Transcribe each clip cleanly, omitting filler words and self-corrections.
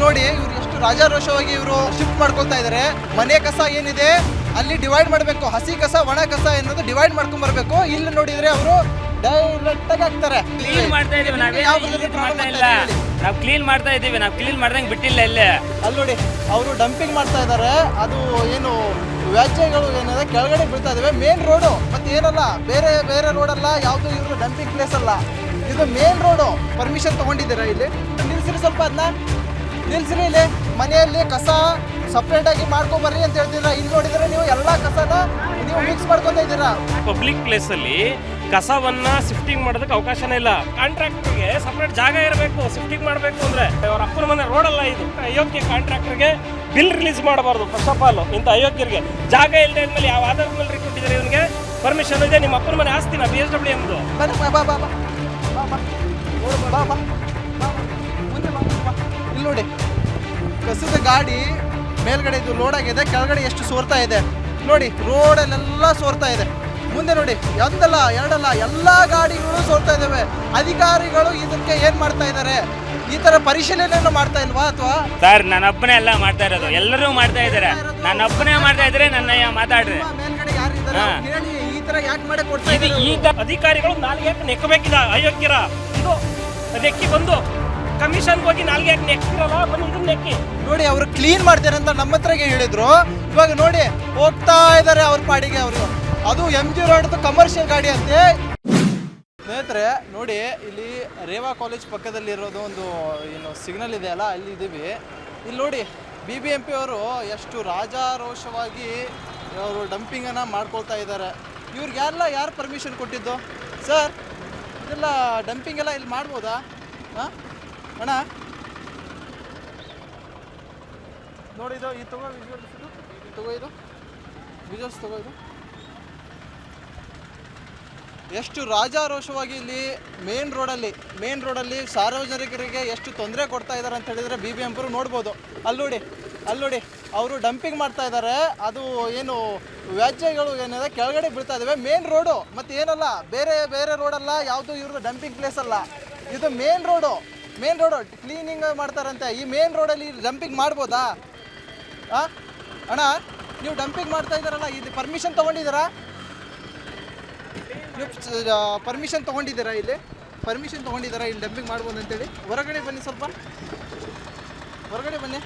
ನೋಡಿ ಇವ್ರು ಎಷ್ಟು ರಾಜಾರೋಷವಾಗಿ ಇವರು ಶಿಫ್ಟ್ ಮಾಡ್ಕೊಳ್ತಾ ಇದ್ದಾರೆ. ಮನೆ ಕಸ ಏನಿದೆ ಅಲ್ಲಿ ಡಿವೈಡ್ ಮಾಡಬೇಕು, ಹಸಿ ಕಸ ಒಣ ಕಸ ಎನ್ನುವುದು ಡಿವೈಡ್ ಮಾಡ್ಕೊಂಡ್ ಬರ್ಬೇಕು. ಇಲ್ಲಿ ನೋಡಿದ್ರೆ ಅವರು ಡೈರೆಕ್ಟ್ ಆಗಿ ಹಾಕ್ತಾರೆ. ಕ್ಲೀನ್ ಮಾಡ್ತಾ ಇದೀವಿ, ನಾವು ಕ್ಲೀನ್ ಮಾಡ್ತಾ ಇದೀವಿ, ನಾವು ಕ್ಲೀನ್ ಮಾಡ್ದಂಗೆ ಬಿಟ್ಟಿಲ್ಲ. ಇಲ್ಲೇ ಅಲ್ಲಿ ನೋಡಿ ಅವರು ಡಂಪಿಂಗ್ ಮಾಡ್ತಾ ಇದ್ದಾರೆ. ಅದು ಏನು ವ್ಯಾಜ್ಯಗಳು ಏನಿದೆ ಕೆಳಗಡೆ ಬೀಳ್ತಾ ಇದಾವೆ. ಮೇನ್ ರೋಡು ಮತ್ತೆ ಏನಲ್ಲ, ಬೇರೆ ಬೇರೆ ರೋಡ್ ಅಲ್ಲ, ಯಾವುದು ಇವರು ಡಂಪಿಂಗ್ ಪ್ಲೇಸ್ ಅಲ್ಲ, ಇದು ಮೇನ್ ರೋಡು. ಪರ್ಮಿಷನ್ ತಗೊಂಡಿದ್ದೀರಾ? ಇಲ್ಲಿ ನಿಲ್ಸಿರಿ, ಸ್ವಲ್ಪ ಅದನ್ನ ನಿಲ್ಸಿರಿ. ಇಲ್ಲಿ ಮನೆಯಲ್ಲಿ ಕಸ ಸಪ್ರೇಟ್ ಆಗಿ ಮಾಡ್ಕೊಂಬರ್ರಿ ಅಂತ ಹೇಳ್ತೀರಾ. ಇಲ್ಲಿ ನೋಡಿದ್ರೆ ನೀವು ಎಲ್ಲಾ ಕಸನ ನೀವು ಮಿಕ್ಸ್ ಮಾಡ್ಕೊಂತ ಇದ್ದೀರಾ. ಪಬ್ಲಿಕ್ ಪ್ಲೇಸ್ ಅಲ್ಲಿ ಕಸವನ್ನ ಶಿಫ್ಟಿಂಗ್ ಮಾಡೋದಕ್ಕೆ ಅವಕಾಶನೇ ಇಲ್ಲ. ಕಾಂಟ್ರಾಕ್ಟರ್ಗೆ ಸಪರೇಟ್ ಜಾಗ ಇರಬೇಕು ಶಿಫ್ಟಿಂಗ್ ಮಾಡಬೇಕು ಅಂದ್ರೆ. ಅವ್ರ ಅಪ್ಪನ ಮನೆ ರೋಡ್ ಅಲ್ಲ ಇದು. ಅಯೋಗ್ಯ ಕಾಂಟ್ರಾಕ್ಟರ್ಗೆ ಬಿಲ್ ರಿಲೀಸ್ ಮಾಡಬಾರ್ದು. ಫಸ್ಟ್ ಆಫ್ ಆಲ್ ಇಂಥ ಅಯೋಗ್ಯರಿಗೆ ಜಾಗ ಇಲ್ಲದೆ ಮೇಲೆ ಯಾವ ಆಧಾರದ ಮೇಲೆ ಕೊಟ್ಟಿದ್ದಾರೆ? ಇವನಿಗೆ ಪರ್ಮಿಷನ್ ಇದೆ, ನಿಮ್ಮ ಅಪ್ಪನ ಮನೆ ಆಸ್ತಿನ BSWMದು. ಇಲ್ಲಿ ನೋಡಿ ಕಸದ ಗಾಡಿ ಮೇಲ್ಗಡೆ ಇದು ಲೋಡ್ ಆಗಿದೆ, ಕೆಳಗಡೆ ಎಷ್ಟು ಸೋರ್ತಾ ಇದೆ ನೋಡಿ. ರೋಡಲ್ಲೆಲ್ಲ ಸೋರ್ತಾ ಇದೆ. ಮುಂದೆ ನೋಡಿ ಒಂದಲ್ಲ ಎರಡಲ್ಲ ಎಲ್ಲ ಗಾಡಿಗಳು ಸೋರ್ತಾ ಇದ್ದಾವೆ. ಅಧಿಕಾರಿಗಳು ಇದಕ್ಕೆ ಏನ್ ಮಾಡ್ತಾ ಇದ್ದಾರೆ? ಈ ತರ ಪರಿಶೀಲನೆಯನ್ನು ಮಾಡ್ತಾ ಇಲ್ವಾ? ಅಥವಾ ಸರ್ ನಾನೊಬ್ಬನೇ ಎಲ್ಲ ಮಾಡ್ತಾ ಇರೋದು, ಎಲ್ಲರೂ ಮಾಡ್ತಾ ಇದ್ದಾರೆ. ನಾನೊಬ್ಬನೇ ಮಾಡ್ತಾ ಇದ್ರೆ ನನ್ನ ಮಾತಾಡ್ರಿ. ಮೇಲ್ಗಡೆ ಯಾರಿದ್ದಾರೆ ಹೇಳಿ, ಈ ತರ ಯಾಕೆ ಮಾಡಿ ಕೊಡ್ತಾ ಇದ್ದಾರೆ? ಈಗ ಅಧಿಕಾರಿಗಳು ನಾಲ್ಗೆ ನೆಕ್ಕಬೇಕಿಲ್ಲ ಅಯೋಗ್ಯರ. ಇದು ನೆಕ್ಕಿ ಬಂದು ಕಮಿಷನ್ ಹೋಗಿ ನಾಲ್ಗೆ ನೆಕ್ಕಿರಲ್ಲ, ಬನ್ನಿ ಇದನ್ನ ನೆಕ್ಕಿ ನೋಡಿ. ಅವರು ಕ್ಲೀನ್ ಮಾಡ್ತಾರೆ ಅಂತ ನಮ್ಮ ಹತ್ರಗೆ ಹೇಳಿದ್ರು. ಇವಾಗ ನೋಡಿ ಹೋಗ್ತಾ ಇದ್ದಾರೆ ಅವ್ರ ಪಾಡಿಗೆ. ಅವರು ಅದು MG ರೋಡ್ ಕಮರ್ಷಿಯಲ್ ಗಾಡಿ ಅಂತೆ. ಸ್ನೇಹಿತರೆ ನೋಡಿ, ಇಲ್ಲಿ ರೇವಾ ಕಾಲೇಜ್ ಪಕ್ಕದಲ್ಲಿ ಇರೋದು ಒಂದು ಏನು ಸಿಗ್ನಲ್ ಇದೆ ಅಲ್ಲ, ಅಲ್ಲಿ ಇದ್ದೀವಿ. ಇಲ್ಲಿ ನೋಡಿ BBMP ಅವರು ಎಷ್ಟು ರಾಜಾರೋಷವಾಗಿ ಅವರು ಡಂಪಿಂಗನ್ನು ಮಾಡ್ಕೊಳ್ತಾ ಇದ್ದಾರೆ. ಇವ್ರಿಗೆಲ್ಲ ಯಾರು ಪರ್ಮಿಷನ್ ಕೊಟ್ಟಿದ್ದು ಸರ್? ಇದೆಲ್ಲ ಡಂಪಿಂಗ್ ಎಲ್ಲ ಇಲ್ಲಿ ಮಾಡ್ಬೋದಾ? ಹಾಂ ಅಣ್ಣ ನೋಡಿ, ಇದು ಈ ತಗೋ ವಿಜುವಲ್ಸ್, ಇದು ವಿಜುವಲ್ಸ್ ತಗೋ. ಇದು ಎಷ್ಟು ರಾಜಾರೋಷವಾಗಿ ಇಲ್ಲಿ ಮೇನ್ ರೋಡಲ್ಲಿ ಸಾರ್ವಜನಿಕರಿಗೆ ಎಷ್ಟು ತೊಂದರೆ ಕೊಡ್ತಾ ಇದ್ದಾರೆ ಅಂತ ಹೇಳಿದರೆ BBMP ನೋಡ್ಬೋದು. ಅಲ್ಲಿ ನೋಡಿ ಅವರು ಡಂಪಿಂಗ್ ಮಾಡ್ತಾ ಇದ್ದಾರೆ. ಅದು ಏನು ವ್ಯಾಜ್ಯಗಳು ಏನಿದೆ ಕೆಳಗಡೆ ಬೀಳ್ತಾ ಇದ್ದಾವೆ. ಮೇನ್ ರೋಡು ಮತ್ತು ಏನಲ್ಲ, ಬೇರೆ ಬೇರೆ ರೋಡಲ್ಲ, ಯಾವುದು ಇವ್ರದ್ದು ಡಂಪಿಂಗ್ ಪ್ಲೇಸ್ ಅಲ್ಲ, ಇದು ಮೇನ್ ರೋಡು ಕ್ಲೀನಿಂಗ್ ಮಾಡ್ತಾರಂತೆ. ಈ ಮೇನ್ ರೋಡಲ್ಲಿ ಡಂಪಿಂಗ್ ಮಾಡ್ಬೋದಾ? ಅಣ್ಣ ನೀವು ಡಂಪಿಂಗ್ ಮಾಡ್ತಾ ಇದ್ದಾರಲ್ಲ, ಇದು ಪರ್ಮಿಷನ್ ತೊಗೊಂಡಿದ್ದೀರಾ? ಪರ್ಮಿಷನ್ ತೊಗೊಂಡಿದ್ದೀರಾ? ಇಲ್ಲಿ ಡಂಪಿಂಗ್ ಮಾಡ್ಬೋದು ಅಂತೇಳಿ? ಹೊರಗಡೆ ಬನ್ನಿ, ಸ್ವಲ್ಪ ಹೊರಗಡೆ ಬನ್ನಿ.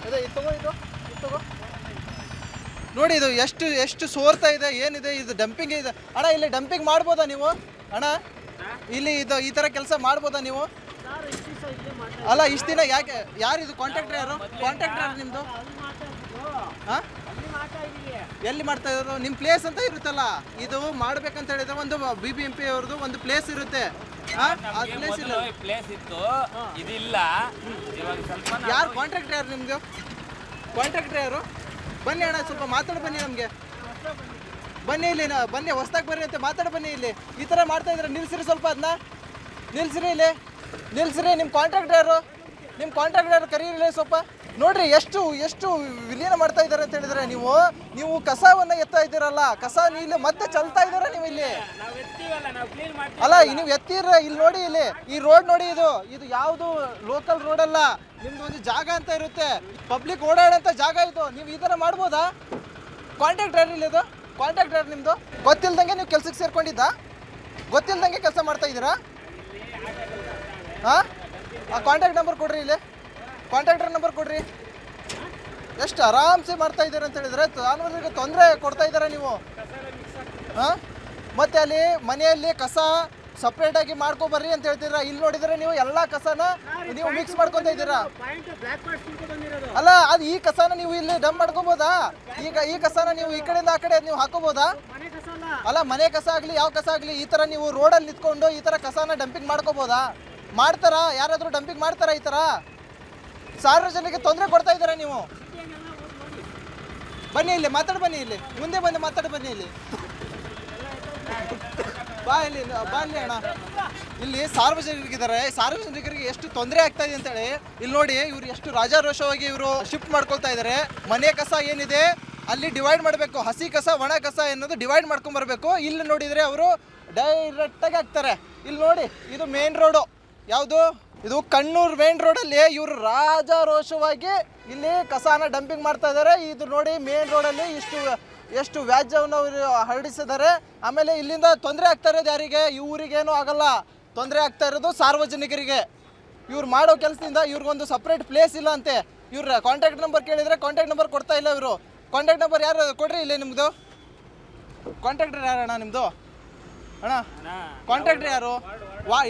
ಅದೇ ಇದು ತಗೋ ನೋಡಿ. ಇದು ಎಷ್ಟು ಸೋರ್ತಾ ಇದೆ, ಏನಿದೆ ಇದು ಡಂಪಿಂಗ್ ಇದೆ. ಅಣ್ಣ ಇಲ್ಲಿ ಡಂಪಿಂಗ್ ಮಾಡ್ಬೋದಾ ನೀವು? ಅಣ್ಣ ಇಲ್ಲಿ ಈ ಥರ ಕೆಲಸ ಮಾಡ್ಬೋದಾ ನೀವು? ಅಲ್ಲ ಇಷ್ಟು ದಿನ ಯಾಕೆ? ಯಾರಿದು ಕಾಂಟ್ರಾಕ್ಟರ್? ಯಾರು ಕಾಂಟ್ರಾಕ್ಟರ್ ನಿಮ್ಮದು? ಹಾಂ ಎಲ್ಲಿ ಮಾಡ್ತಾ ಇದ್ರು? ನಿಮ್ಮ ಪ್ಲೇಸ್ ಅಂತ ಇರುತ್ತಲ್ಲ, ಇದು ಮಾಡ್ಬೇಕಂತ ಹೇಳಿದ್ರೆ ಒಂದು BBMP ಅವ್ರದ್ದು ಒಂದು ಪ್ಲೇಸ್ ಇರುತ್ತೆ. ಪ್ಲೇಸ್ ಇತ್ತು, ಇದಿಲ್ಲ. ಯಾರು ಕಾಂಟ್ರಾಕ್ಟರ್? ಯಾರು ನಿಮ್ದು ಕಾಂಟ್ರಾಕ್ಟರ್? ಯಾರು? ಬನ್ನಿ ಅಣ್ಣ, ಸ್ವಲ್ಪ ಮಾತಾಡಿ ಬನ್ನಿ. ನಮಗೆ ಬನ್ನಿ, ಇಲ್ಲಿ ಬನ್ನಿ, ಹೊಸ್ದಾಗಿ ಬರ್ರಿ ಅಂತ ಮಾತಾಡಿ ಬನ್ನಿ. ಇಲ್ಲಿ ಈ ಥರ ಮಾಡ್ತಾ ಇದ್ರೆ ನಿಲ್ಸಿರಿ, ಸ್ವಲ್ಪ ಅದನ್ನ ನಿಲ್ಸಿರಿ. ಇಲ್ಲಿ ನಿಲ್ಸಿರಿ. ನಿಮ್ಮ ಕಾಂಟ್ರಾಕ್ಟರ್ ಯಾರು? ಕರೀರಿ ಸ್ವಲ್ಪ. ನೋಡ್ರಿ ಎಷ್ಟು ವಿಲೀನ ಮಾಡ್ತಾ ಇದ್ದಾರೆ ಅಂತ ಹೇಳಿದ್ರೆ, ನೀವು ಕಸವನ್ನ ಎತ್ತಾ ಇದ್ದೀರಲ್ಲ, ಕಸ ಇಲ್ಲಿ ಮತ್ತೆ ಚಲ್ತಾ ಇದ್ದೀರಾ ನೀವು ಇಲ್ಲಿ. ಅಲ್ಲ ನೀವು ಎತ್ತಿರ. ಇಲ್ಲಿ ನೋಡಿ, ಇಲ್ಲಿ ಈ ರೋಡ್ ನೋಡಿ, ಇದು ಯಾವುದು ಲೋಕಲ್ ರೋಡ್ ಅಲ್ಲ, ನಿಮ್ದು ಒಂದು ಜಾಗ ಅಂತ ಇರುತ್ತೆ, ಪಬ್ಲಿಕ್ ಓಡಾಡಂತ ಜಾಗ ಇದು. ನೀವು ಈ ಥರ ಮಾಡ್ಬೋದಾ? ಕಾಂಟ್ರಾಕ್ಟರ್ ಇಲ್ಲಿ, ಇದು ಕಾಂಟ್ರಾಕ್ಟರ್ ನಿಮ್ಮದು ಗೊತ್ತಿಲ್ದಂಗೆ ನೀವು ಕೆಲ್ಸಕ್ಕೆ ಸೇರ್ಕೊಂಡಿದ್ದ? ಗೊತ್ತಿಲ್ದಂಗೆ ಕೆಲಸ ಮಾಡ್ತಾ ಇದ್ದೀರಾ? ಹಾಂ, ಆ ಕಾಂಟ್ಯಾಕ್ಟ್ ನಂಬರ್ ಕೊಡ್ರಿ. ಇಲ್ಲಿ ಕಾಂಟ್ರಾಕ್ಟರ್ ನಂಬರ್ ಕೊಡ್ರಿ. ಎಷ್ಟು ಆರಾಮ್ಸೆ ಮಾಡ್ತಾ ಇದ್ದೀರ ಅಂತ ಹೇಳಿದ್ರೆ ಸಾರ್ವಜನಿಕರಿಗೆ ತೊಂದರೆ ಕೊಡ್ತಾ ಇದ್ದಾರೆ ನೀವು. ಹಾಂ, ಮತ್ತೆ ಅಲ್ಲಿ ಮನೆಯಲ್ಲಿ ಕಸ ಸಪ್ರೇಟಾಗಿ ಮಾಡ್ಕೊಬರ್ರಿ ಅಂತ ಹೇಳ್ತಿದ್ದೀರಾ. ಇಲ್ಲಿ ನೋಡಿದರೆ ನೀವು ಎಲ್ಲ ಕಸನ ನೀವು ಮಿಕ್ಸ್ ಮಾಡ್ಕೊತಾ ಇದ್ದೀರಾ. ಅಲ್ಲ ಅದು ಈ ಕಸನ ನೀವು ಇಲ್ಲಿ ಡಂಪ್ ಮಾಡ್ಕೋಬೋದಾ? ಈ ಕಸನ ನೀವು ಈ ಕಡೆಯಿಂದ ಆ ಕಡೆ ನೀವು ಹಾಕೋಬೋದಾ? ಅಲ್ಲ ಮನೆ ಕಸ ಆಗಲಿ ಯಾವ ಕಸ ಆಗಲಿ, ಈ ಥರ ನೀವು ರೋಡಲ್ಲಿ ನಿಂತ್ಕೊಂಡು ಈ ಥರ ಕಸನ ಡಂಪಿಂಗ್ ಮಾಡ್ಕೋಬೋದಾ? ಮಾಡ್ತಾರಾ? ಯಾರಾದರೂ ಡಂಪಿಂಗ್ ಮಾಡ್ತಾರಾ? ಈ ಥರ ಸಾರ್ವಜನಿಕರಿಗೆ ತೊಂದರೆ ಕೊಡ್ತಾ ಇದ್ದೀರಾ ನೀವು. ಬನ್ನಿ ಇಲ್ಲಿ ಮಾತಾಡಿ ಬನ್ನಿ. ಇಲ್ಲಿ ಮುಂದೆ ಬಂದು ಮಾತಾಡಿ ಬನ್ನಿ. ಇಲ್ಲಿ ಬಾ ಅಣ್ಣ. ಇಲ್ಲಿ ಸಾರ್ವಜನಿಕರಿದ್ದಾರೆ, ಸಾರ್ವಜನಿಕರಿಗೆ ಎಷ್ಟು ತೊಂದರೆ ಆಗ್ತಾ ಇದೆ ಅಂತೇಳಿ ಇಲ್ಲಿ ನೋಡಿ. ಇವ್ರು ಎಷ್ಟು ರಾಜಾರೋಷವಾಗಿ ಇವರು ಶಿಫ್ಟ್ ಮಾಡ್ಕೊಳ್ತಾ ಇದ್ದಾರೆ. ಮನೆ ಕಸ ಏನಿದೆ ಅಲ್ಲಿ ಡಿವೈಡ್ ಮಾಡಬೇಕು, ಹಸಿ ಕಸ ಒಣ ಕಸ ಎನ್ನುವುದು ಡಿವೈಡ್ ಮಾಡ್ಕೊಂಡ್ ಬರಬೇಕು. ಇಲ್ಲಿ ನೋಡಿದರೆ ಅವರು ಡೈರೆಕ್ಟಾಗಿ ಹಾಕ್ತಾರೆ. ಇಲ್ಲಿ ನೋಡಿ, ಇದು ಮೇನ್ ರೋಡು, ಯಾವುದು ಇದು ಕಣ್ಣೂರು ಮೇನ್ ರೋಡಲ್ಲಿ ಇವರು ರಾಜಾರೋಷವಾಗಿ ಇಲ್ಲಿ ಕಸಾನ ಡಂಪಿಂಗ್ ಮಾಡ್ತಾ ಇದ್ದಾರೆ. ಇದು ನೋಡಿ ಮೇನ್ ರೋಡಲ್ಲಿ ಎಷ್ಟು ವ್ಯಾಜ್ಯವನ್ನು ಅವರು ಹರಡಿಸಿದ್ದಾರೆ. ಆಮೇಲೆ ಇಲ್ಲಿಂದ ತೊಂದರೆ ಆಗ್ತಾ ಇರೋದು ಯಾರಿಗೆ? ಇವರಿಗೇನು ಆಗಲ್ಲ, ತೊಂದರೆ ಆಗ್ತಾ ಇರೋದು ಸಾರ್ವಜನಿಕರಿಗೆ. ಇವ್ರು ಮಾಡೋ ಕೆಲಸದಿಂದ ಇವ್ರಿಗೊಂದು ಸಪ್ರೇಟ್ ಪ್ಲೇಸ್ ಇಲ್ಲ ಅಂತೆ. ಇವ್ರ ಕಾಂಟ್ಯಾಕ್ಟ್ ನಂಬರ್ ಕೇಳಿದರೆ ಕಾಂಟ್ಯಾಕ್ಟ್ ನಂಬರ್ ಕೊಡ್ತಾ ಇಲ್ಲ ಇವರು. ಕಾಂಟ್ಯಾಕ್ಟ್ ನಂಬರ್ ಯಾರು ಕೊಡ್ರಿ ಇಲ್ಲಿ ನಿಮ್ಮದು? ಕಾಂಟ್ಯಾಕ್ಟರ್ ಯಾರಣ್ಣ ನಿಮ್ಮದು? ಅಣ್ಣ ಕಾಂಟ್ಯಾಕ್ಟರ್ ಯಾರು?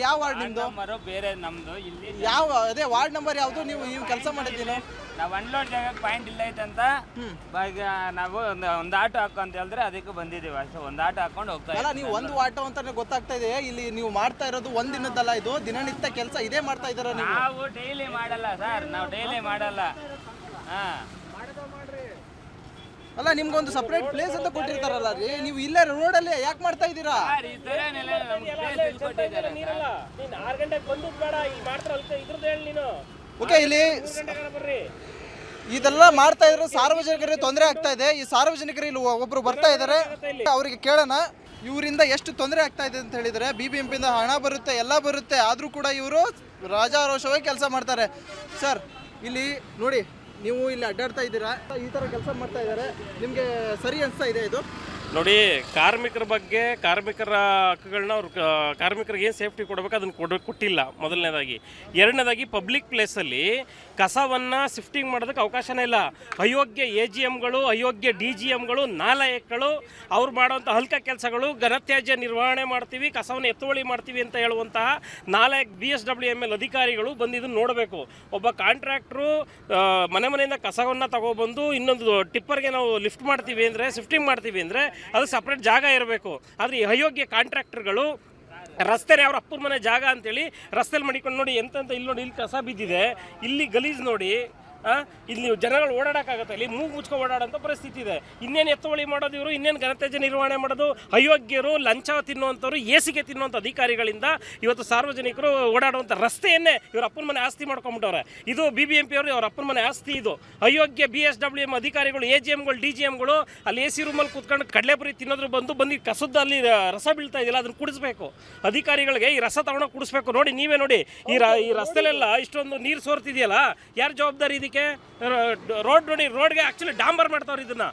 ಯಾವ ವಾರ್ಡ್ ನಿಮ್ಮದು? ಬೇರೆ ನಮ್ದು ಇಲ್ಲಿ ಯಾವ ಅದೇ ವಾರ್ಡ್ ನಂಬರ್ ಯಾವುದು? ನೀವು ಕೆಲಸ ಮಾಡಿದ್ದೀನಿ. ನಾವು ಅನ್ಲೋಡ್ ಜಾಗಕ್ಕೆ ಪಾಯಿಂಟ್ ಇಲ್ಲ ಐತಂತ ಈಗ ನಾವು ಒಂದು ಆಟೋ ಹಾಕೋ ಅಂತ ಹೇಳಿದ್ರೆ ಅದಕ್ಕೆ ಬಂದಿದ್ದೀವಿ ಅಷ್ಟೇ. ಒಂದು ಆಟೋ ಹಾಕೊಂಡು ಹೋಗ್ತಾ ಅಲ್ಲ, ನೀವು ಒಂದು ಆಟೋ ಅಂತಾನೆ ಗೊತ್ತಾಗ್ತಾ ಇದೆ. ಇಲ್ಲಿ ನೀವು ಮಾಡ್ತಾ ಇರೋದು ಒಂದ್ ದಿನದ್ದಲ್ಲ, ಇದು ದಿನನಿತ್ಯ ಕೆಲಸ ಇದೇ ಮಾಡ್ತಾ ಇದ್ದೀರಾ ನೀವು. ನಾವು ಡೈಲಿ ಮಾಡಲ್ಲ ಸರ್, ನಾವು ಡೈಲಿ ಮಾಡಲ್ಲ. ಅಲ್ಲ, ನಿಮ್ಗೊಂದು ಸಪ್ರೇಟ್ ಪ್ಲೇಸ್ ಅಂತ ಕೊಟ್ಟಿರ್ತಾರಲ್ಲ ರೀ, ನೀವು ಇಲ್ಲೇ ರೋಡಲ್ಲಿ ಯಾಕೆ ಮಾಡ್ತಾ ಇದ್ದೀರಾ? ಓಕೆ, ಇಲ್ಲಿ ಇದೆಲ್ಲ ಮಾಡ್ತಾ ಇದ್ರೆ ಸಾರ್ವಜನಿಕರಿಗೆ ತೊಂದರೆ ಆಗ್ತಾ ಇದೆ. ಈ ಸಾರ್ವಜನಿಕರು ಇಲ್ಲಿ ಒಬ್ರು ಬರ್ತಾ ಇದ್ದಾರೆ, ಅವರಿಗೆ ಕೇಳೋಣ ಇವರಿಂದ ಎಷ್ಟು ತೊಂದರೆ ಆಗ್ತಾ ಇದೆ ಅಂತ ಹೇಳಿದರೆ. BBMP ಹಣ ಬರುತ್ತೆ, ಎಲ್ಲ ಬರುತ್ತೆ, ಆದರೂ ಕೂಡ ಇವರು ರಾಜಾರೋಷವಾಗಿ ಕೆಲಸ ಮಾಡ್ತಾರೆ. ಸರ್, ಇಲ್ಲಿ ನೋಡಿ, ನೀವು ಇಲ್ಲಿ ಅಡ್ಡಾಡ್ತಾ ಇದ್ದೀರಾ, ಈ ಥರ ಕೆಲಸ ಮಾಡ್ತಾ ಇದ್ದಾರೆ, ನಿಮಗೆ ಸರಿ ಅನಿಸ್ತಾ ಇದೆ ಇದು? ನೋಡಿ, ಕಾರ್ಮಿಕರ ಬಗ್ಗೆ, ಕಾರ್ಮಿಕರ ಹಕ್ಕುಗಳನ್ನ ಅವ್ರು ಕಾರ್ಮಿಕರಿಗೆ ಏನು ಸೇಫ್ಟಿ ಕೊಡಬೇಕು ಅದನ್ನು ಕೊಟ್ಟಿಲ್ಲ ಮೊದಲನೇದಾಗಿ. ಎರಡನೇದಾಗಿ ಪಬ್ಲಿಕ್ ಪ್ಲೇಸಲ್ಲಿ ಕಸವನ್ನು ಶಿಫ್ಟಿಂಗ್ ಮಾಡೋದಕ್ಕೆ ಅವಕಾಶನೇ ಇಲ್ಲ. ಅಯೋಗ್ಯ AGMಗಳು, ಅಯೋಗ್ಯ DGMಗಳು, ನಾಲಾಯಕ್ಗಳು, ಅವ್ರು ಮಾಡೋವಂಥ ಹಲ್ಕ ಕೆಲಸಗಳು, ಘನತ್ಯಾಜ್ಯ ನಿರ್ವಹಣೆ ಮಾಡ್ತೀವಿ, ಕಸವನ್ನು ಎತ್ತುವಳಿ ಮಾಡ್ತೀವಿ ಅಂತ ಹೇಳುವಂತಹ ನಾಲಾಯಕ್ BSWML ಅಧಿಕಾರಿಗಳು ಬಂದು ಇದನ್ನು ನೋಡಬೇಕು. ಒಬ್ಬ ಕಾಂಟ್ರಾಕ್ಟ್ರು ಮನೆಯಿಂದ ಕಸವನ್ನು ತಗೊಬಂದು ಇನ್ನೊಂದು ಟಿಪ್ಪರ್ಗೆ ನಾವು ಲಿಫ್ಟ್ ಮಾಡ್ತೀವಿ ಅಂದರೆ, ಶಿಫ್ಟಿಂಗ್ ಮಾಡ್ತೀವಿ ಅಂದರೆ ಅದು ಸಪ್ರೇಟ್ ಜಾಗ ಇರಬೇಕು. ಆದರೆ ಈ ಅಯೋಗ್ಯ ಕಾಂಟ್ರಾಕ್ಟರ್ಗಳು ರಸ್ತೆನೇ ಅವ್ರ ಅಪ್ಪನ ಮನೆ ಜಾಗ ಅಂತೇಳಿ ರಸ್ತೆಯಲ್ಲಿ ಮಡಿಕೊಂಡು ನೋಡಿ ಎಂತೆಂತ ಇಲ್ಲಿ ನೋಡಿ, ಇಲ್ಲಿ ಕಸ ಬಿದ್ದಿದೆ, ಇಲ್ಲಿ ಗಲೀಜು ನೋಡಿ, ಇಲ್ಲಿ ಜನಗಳು ಓಡಾಡೋಕ್ಕಾಗತ್ತೆ, ಇಲ್ಲಿ ಮೂಗು ಮುಚ್ಕೊಂಡು ಓಡಾಡೋಂಥ ಪರಿಸ್ಥಿತಿ ಇದೆ. ಇನ್ನೇನು ಎತ್ತುವಳಿ ಮಾಡೋದು ಇವರು, ಇನ್ನೇನು ಘನತ್ಯಾಜ್ಯ ನಿರ್ವಹಣೆ ಮಾಡೋದು? ಅಯೋಗ್ಯರು, ಲಂಚ ತಿನ್ನುವಂಥವ್ರು, ಏಸಿಗೆ ತಿನ್ನುವಂಥ ಅಧಿಕಾರಿಗಳಿಂದ ಇವತ್ತು ಸಾರ್ವಜನಿಕರು ಓಡಾಡುವಂಥ ರಸ್ತೆಯನ್ನೇ ಇವ್ರ ಅಪ್ಪನ ಮನೆ ಆಸ್ತಿ ಮಾಡ್ಕೊಂಬಿಟ್ಟವ್ರೆ. ಇದು BBMP ಅವರು ಅವ್ರ ಅಪ್ಪನ ಮನೆ ಆಸ್ತಿ. ಇದು ಅಯೋಗ್ಯ BSWM ಅಧಿಕಾರಿಗಳು, AGMಗಳು, DGMಗಳು ಅಲ್ಲಿ AC ರೂಮಲ್ಲಿ ಕೂತ್ಕೊಂಡು ಕಡಲೆಪುರಿ ತಿನ್ನೋದ್ರು ಬಂದು ಕಸದ ಅಲ್ಲಿ ರಸ ಬೀಳ್ತಾ ಇದೆಯಲ್ಲ, ಅದನ್ನು ಕುಡಿಸ್ಬೇಕು. ಅಧಿಕಾರಿಗಳಿಗೆ ಈ ರಸ ತಗೊಂಡೋಗಿ ಕುಡಿಸ್ಬೇಕು. ನೋಡಿ, ನೀವೇ ನೋಡಿ, ಈ ರಸ್ತೆಲೆಲ್ಲ ಇಷ್ಟೊಂದು ನೀರು ಸೋರ್ತಿದೆಯಲ್ಲ, ಯಾರು ಜವಾಬ್ದಾರಿ ಇದಕ್ಕೆ? ರೋಡ್ ನೋಡಿ, ರೋಡ್ಗೆ ಆಕ್ಚುಲಿ ಡಾಂಬರ್ ಮಾಡ್ತಾವ್ರೆ ಇದನ್ನ,